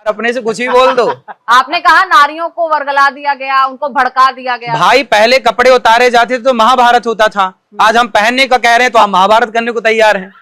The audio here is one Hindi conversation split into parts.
अपने से कुछ भी बोल दो। आपने कहा नारियों को वर्गला दिया गया, उनको भड़का दिया गया। भाई पहले कपड़े उतारे जाते थे तो महाभारत होता था, आज हम पहनने का कह रहे हैं तो हम महाभारत करने को तैयार हैं।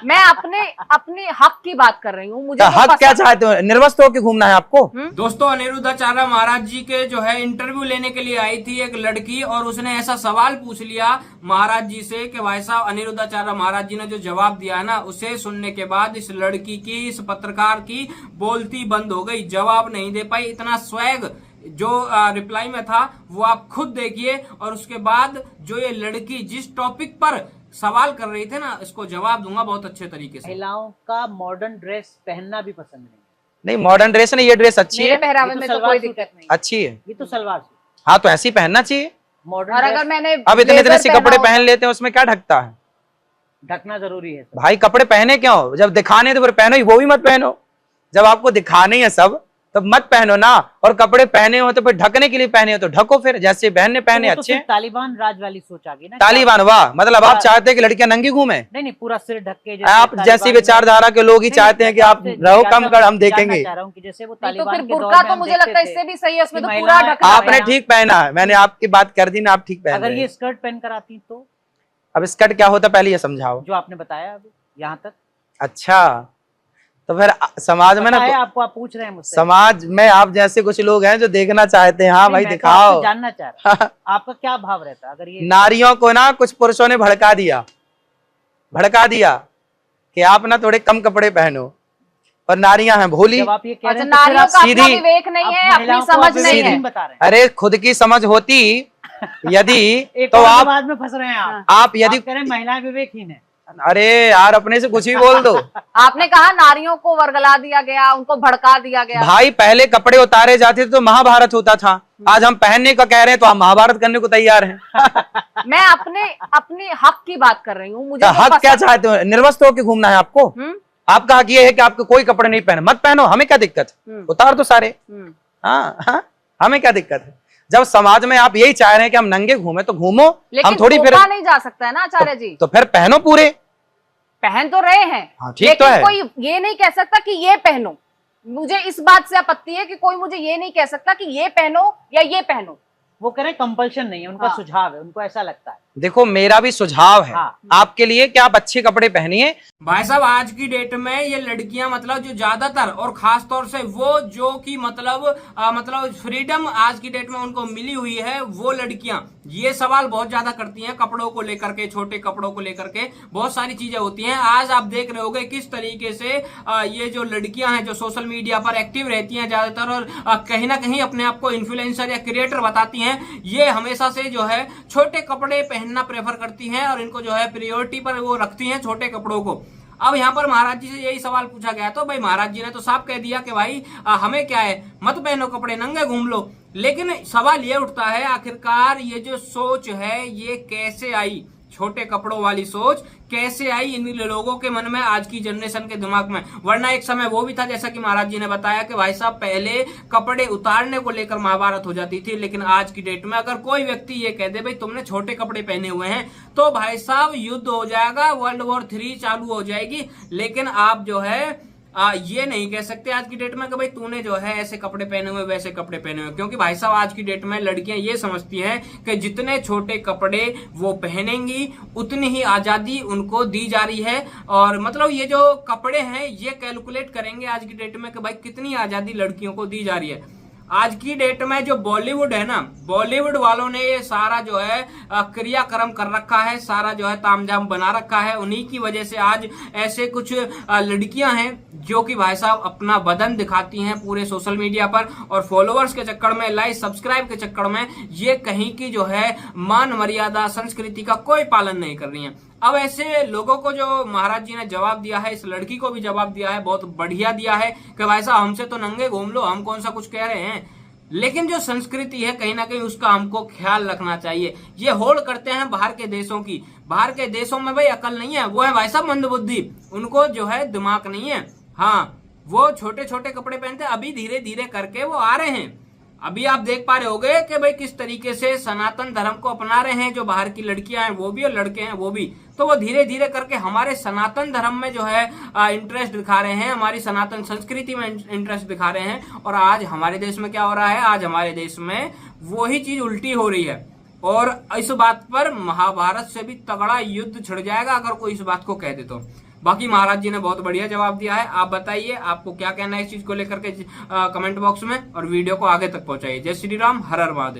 मैं अपने हक की बात कर रही हूँ। मुझे हक क्या चाहते हो? निर्वस्त्र होकर घूमना है आपको? दोस्तों, अनिरुद्धाचार्य महाराज जी के जो है इंटरव्यू लेने के लिए आई थी एक लड़की, और उसने ऐसा सवाल पूछ लिया महाराज जी से कि भाई साहब, अनिरुद्धाचार्य महाराज जी ने जो जवाब दिया है ना, उसे सुनने के बाद इस लड़की की, इस पत्रकार की बोलती बंद हो गई, जवाब नहीं दे पाई। इतना स्वैग जो रिप्लाई में था वो आप खुद देखिए। और उसके बाद जो ये लड़की जिस टॉपिक पर सवाल कर रही थी ना, इसको जवाब दूंगा बहुत अच्छे तरीके से। महिलाओं का मॉडर्न ड्रेस पहनना भी पसंद नहीं, मॉडर्न ड्रेस नहीं, ये ड्रेस अच्छी है, पहरावे में तो कोई दिक्कत नहीं, अच्छी है, ये तो सलवार सूट। हाँ तो ऐसी पहनना चाहिए मॉडर्न। और अगर मैंने अब इतने से कपड़े पहन लेते हैं, उसमें क्या ढकता है? ढकना जरूरी है सब। भाई कपड़े पहने क्यों? जब दिखाने तो फिर पहनो ही, वो भी मत पहनो। जब आपको दिखाने है सब तो मत पहनो ना। और कपड़े पहने हो तो फिर ढकने के लिए पहने हो तो ढको, फिर जैसे बहन ने पहने तो अच्छे। तालिबान राज वाली सोच आ गई ना। तालिबान, वाह, मतलब आप चाहते हैं कि लड़कियां नंगी घूमे? नहीं, पूरा सिर ढक के। आप जैसी विचारधारा के लोग ही चाहते हैं कि आप रहो कम कर, हम देखेंगे। जैसे वो तो फिर बुर्का तो मुझे लगता है इससे भी सही है, उसमें तो पूरा ढका। आपने ठीक पहना है, मैंने आपकी बात कर दी ना, आप ठीक पहन। अगर ये स्कर्ट पहन कर आती तो? अब स्कर्ट क्या होता पहले ये समझाओ। जो आपने बताया अभी यहाँ तक। अच्छा, तो फिर समाज में ना, आपको आप पूछ रहे हैं मुझसे, समाज में आप जैसे कुछ लोग हैं जो देखना चाहते हैं। हाँ भाई दिखाओ। जानना चाह रहा हूं आपका क्या भाव रहता है अगर ये नारियों को ना कुछ पुरुषों ने भड़का दिया कि आप ना थोड़े कम कपड़े पहनो, और नारियां हैं भोली। जब आप ये कह रहे हैं नारियों का सीधी, अपना विवेक नहीं है, अपनी समझ नहीं है। बता रहे हैं। अरे खुद की समझ होती यदि तो बाद में फंस रहे हैं आप यदि कह रहे हैं महिला विवेकहीन है। अरे यार अपने से कुछ भी बोल दो। आपने कहा नारियों को वर्गला दिया गया, उनको भड़का दिया गया। भाई पहले कपड़े उतारे जाते थे तो महाभारत होता था, आज हम पहनने का कह रहे हैं तो हम महाभारत करने को तैयार हैं। मैं अपने हक की बात कर रही हूँ। मुझे हक क्या चाहते हो? निर्वस्त्र होकर घूमना है आपको? आपका हक ये है कि आपको कोई कपड़े नहीं पहने, मत पहनो, हमें क्या दिक्कत है? उतार दो सारे। हाँ, हमें क्या दिक्कत है? जब समाज में आप यही चाह रहे हैं कि हम नंगे घूमे तो घूमो, हम थोड़ी फिर नहीं जा सकता है ना आचार्य जी। तो फिर पहनो, पूरे पहन तो रहे हैं। हाँ, ठीक तो है। कोई ये नहीं कह सकता कि ये पहनो। मुझे इस बात से आपत्ति है कि कोई मुझे ये नहीं कह सकता कि ये पहनो या ये पहनो। वो कह रहे कंपल्शन नहीं है, उनका सुझाव है, उनको ऐसा लगता है। देखो मेरा भी सुझाव है आपके लिए कि आप अच्छे कपड़े पहनिए। भाई साहब, आज की डेट में ये लड़कियां मतलब जो ज्यादातर और खास तौर से वो जो कि मतलब फ्रीडम आज की डेट में उनको मिली हुई है, वो लड़कियां ये सवाल बहुत ज्यादा करती हैं कपड़ों को लेकर के, छोटे कपड़ों को लेकर के बहुत सारी चीजें होती हैं। आज आप देख रहे होगे किस तरीके से ये जो लड़कियां हैं जो सोशल मीडिया पर एक्टिव रहती हैं ज्यादातर, और कहीं ना कहीं अपने आप को इन्फ्लुएंसर या क्रिएटर बताती हैं, ये हमेशा से जो है छोटे कपड़े पहनना प्रेफर करती हैं और इनको जो है प्रायोरिटी पर वो रखती हैं छोटे कपड़ों को। अब यहाँ पर महाराज जी से यही सवाल पूछा गया तो भाई महाराज जी ने तो साफ कह दिया कि भाई हमें क्या है, मत पहनो कपड़े, नंगे घूम लो। लेकिन सवाल ये उठता है आखिरकार ये जो सोच है ये कैसे आई, छोटे कपड़ों वाली सोच कैसे आई इन लोगों के मन में, आज की जनरेशन के दिमाग में? वरना एक समय वो भी था जैसा कि महाराज जी ने बताया कि भाई साहब पहले कपड़े उतारने को लेकर महाभारत हो जाती थी, लेकिन आज की डेट में अगर कोई व्यक्ति ये कह दे भाई तुमने छोटे कपड़े पहने हुए हैं तो भाई साहब युद्ध हो जाएगा, वर्ल्ड वॉर 3 चालू हो जाएगी। लेकिन आप जो है ये नहीं कह सकते आज की डेट में कि भाई तूने जो है ऐसे कपड़े पहने हुए वैसे कपड़े पहने हुए, क्योंकि भाई साहब आज की डेट में लड़कियां ये समझती हैं कि जितने छोटे कपड़े वो पहनेंगी उतनी ही आजादी उनको दी जा रही है। और मतलब ये जो कपड़े हैं ये कैलकुलेट करेंगे आज की डेट में कि भाई कितनी आजादी लड़कियों को दी जा रही है। आज की डेट में जो बॉलीवुड है ना, बॉलीवुड वालों ने ये सारा जो है क्रियाक्रम कर रखा है, सारा जो है तामझाम बना रखा है। उन्हीं की वजह से आज ऐसे कुछ लड़कियां हैं जो कि भाई साहब अपना बदन दिखाती हैं पूरे सोशल मीडिया पर, और फॉलोअर्स के चक्कर में, लाइक सब्सक्राइब के चक्कर में ये कहीं की जो है मान मर्यादा संस्कृति का कोई पालन नहीं कर रही है। अब ऐसे लोगों को जो महाराज जी ने जवाब दिया है, इस लड़की को भी जवाब दिया है, बहुत बढ़िया दिया है कि भाई साहब हमसे तो नंगे घूम लो, हम कौन सा कुछ कह रहे हैं। लेकिन जो संस्कृति है कहीं ना कहीं उसका हमको ख्याल रखना चाहिए। ये होड़ करते हैं बाहर के देशों की, बाहर के देशों में भाई अकल नहीं है, वो है भाई साहब मंदबुद्धि, उनको जो है दिमाग नहीं है। हाँ, वो छोटे छोटे कपड़े पहनते, अभी धीरे धीरे करके वो आ रहे हैं। अभी आप देख पा रहे होगे कि भाई किस तरीके से सनातन धर्म को अपना रहे हैं, जो बाहर की लड़कियां हैं वो भी और लड़के हैं वो भी। तो वो धीरे धीरे करके हमारे सनातन धर्म में जो है इंटरेस्ट दिखा रहे हैं, हमारी सनातन संस्कृति में इंटरेस्ट दिखा रहे हैं। और आज हमारे देश में क्या हो रहा है, आज हमारे देश में वही चीज उल्टी हो रही है। और इस बात पर महाभारत से भी तगड़ा युद्ध छिड़ जाएगा अगर कोई इस बात को कह दे तो। बाकी महाराज जी ने बहुत बढ़िया जवाब दिया है। आप बताइए आपको क्या कहना है इस चीज को लेकर के कमेंट बॉक्स में, और वीडियो को आगे तक पहुंचाइए। जय श्री राम, हर हर महादेव।